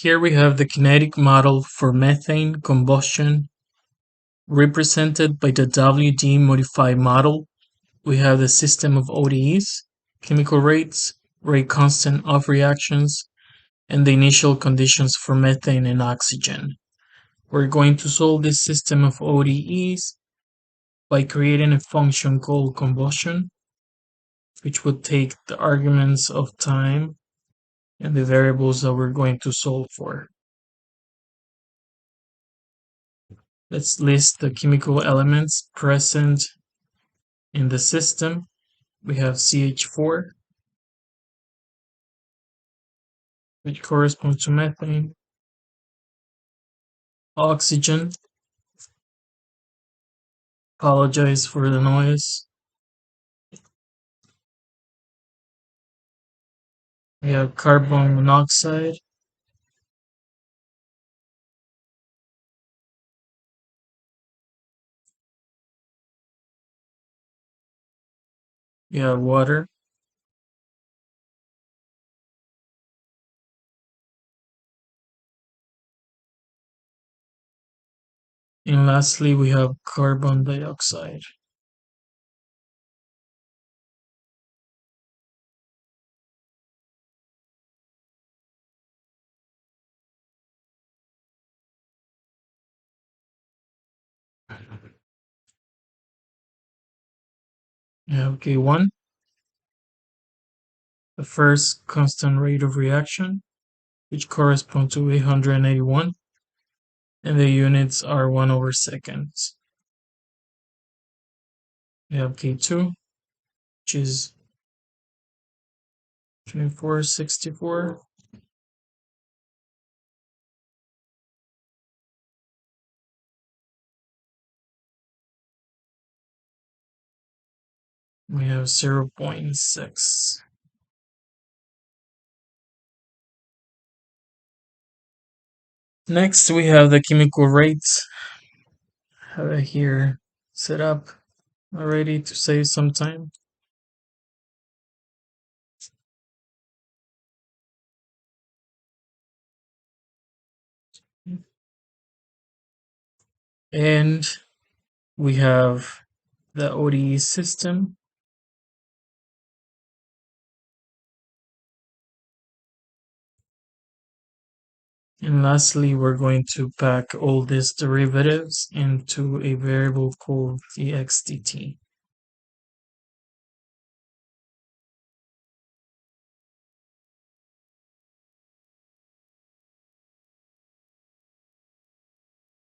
Here we have the kinetic model for methane combustion represented by the WD model. We have the system of ODEs, chemical rates, rate constant of reactions, and the initial conditions for methane and oxygen. We're going to solve this system of ODEs by creating a function called combustion, which would take the arguments of time and the variables that we're going to solve for. Let's list the chemical elements present in the system. We have CH4, which corresponds to methane, oxygen, apologize for the noise. We have carbon monoxide, we have water, and lastly we have carbon dioxide. We have K1, the first constant rate of reaction, which corresponds to 881, and the units are 1/seconds. We have K2, which is 2464. We have 0.6. Next, we have the chemical rates. I have it here set up already to save some time. And we have the ODE system. And lastly, we're going to pack all these derivatives into a variable called dx dt.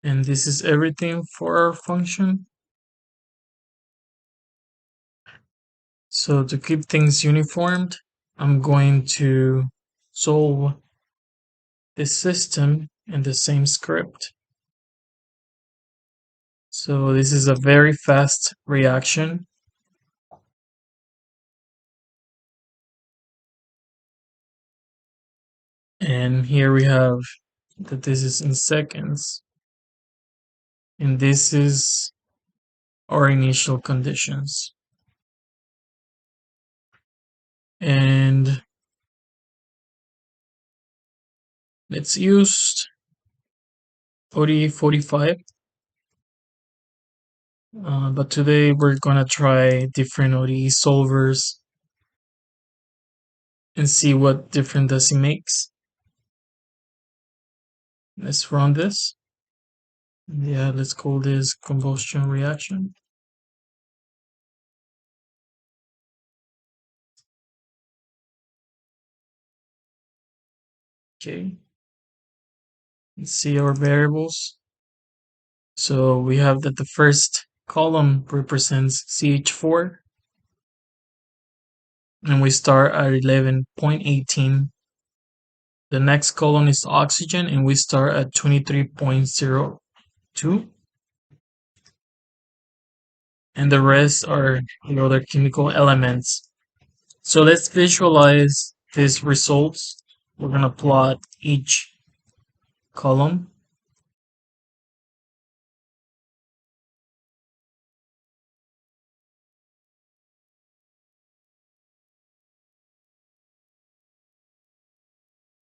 And this is everything for our function. So to keep things uniformed, I'm going to solve this system in the same script. So this is a very fast reaction. And here we have that this is in seconds. And this is our initial conditions. And let's use ode45. But today we're gonna try different ODE solvers and see what difference does it makes. Let's run this. Yeah, let's call this combustion reaction. Okay. Let's see our variables. So we have that the first column represents CH4 and we start at 11.18. The next column is oxygen and we start at 23.02. And the rest are the other chemical elements. So let's visualize these results. We're going to plot each column.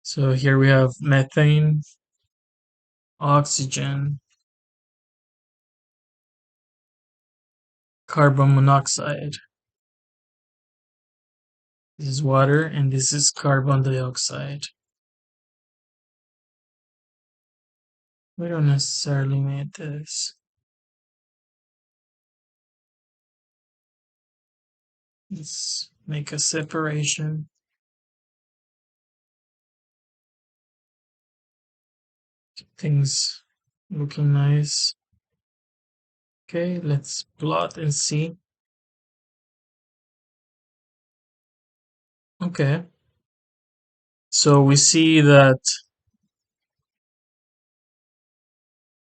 So here we have methane, oxygen, carbon monoxide. This is water, and this is carbon dioxide. We don't necessarily need this. Let's make a separation. Things looking nice. Okay, let's plot and see. Okay. So we see that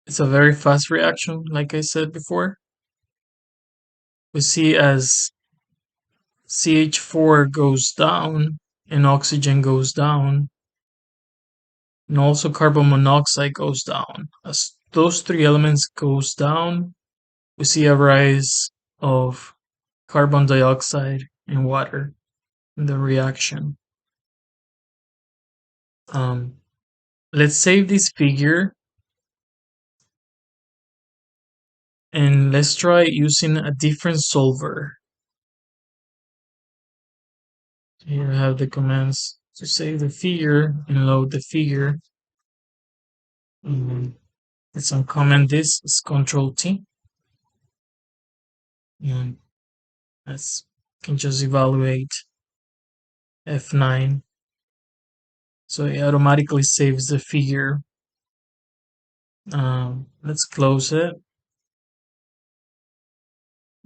it's a very fast reaction, like I said before. We see as CH4 goes down and oxygen goes down, and also carbon monoxide goes down. As those three elements goes down, we see a rise of carbon dioxide and water in the reaction. Let's save this figure and let's try using a different solver. Here I have the commands to save the figure and load the figure. Let's uncomment this. It's Control T. And let's can just evaluate F9. So it automatically saves the figure. Let's close it.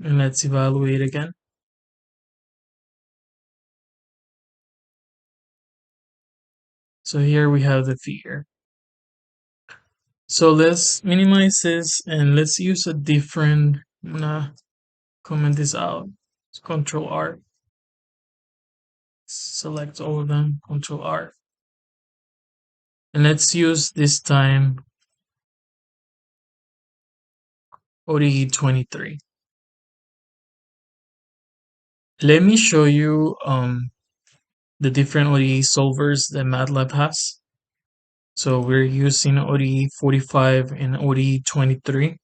And let's evaluate again. So here we have the figure. So let's minimize this and let's use a different, I'm gonna comment this out. It's Control R. Select all of them, Control R. And let's use this time ode23. Let me show you the different ODE solvers that MATLAB has. So we're using ode45 and ode23.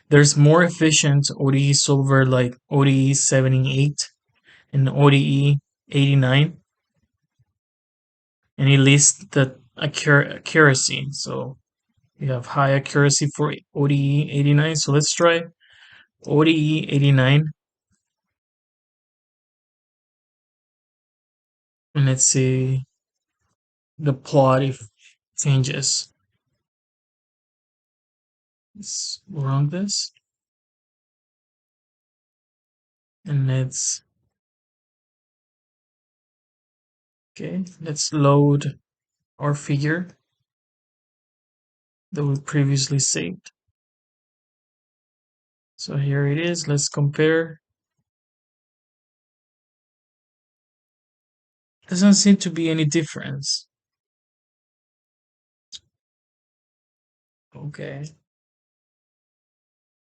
There's more efficient ODE solver like ode78 and ode89, and it lists the accuracy. So you have high accuracy for ode89. So let's try ode89, and let's see the plot if changes. Let's run this, and let's load our figure that we previously saved. So here it is. Let's compare. Doesn't seem to be any difference. Okay.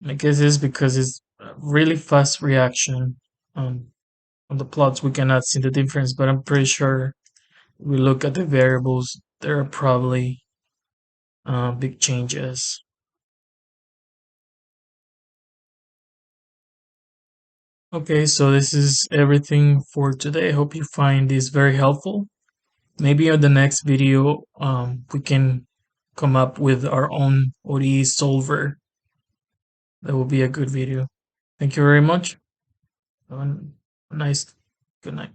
I guess it's because it's a really fast reaction. On the plots, we cannot see the difference, but I'm pretty sure we look at the variables, there are probably big changes. Okay, so this is everything for today. I hope you find this very helpful. Maybe on the next video, we can come up with our own ODE solver. That will be a good video. Thank you very much. Have a nice good night.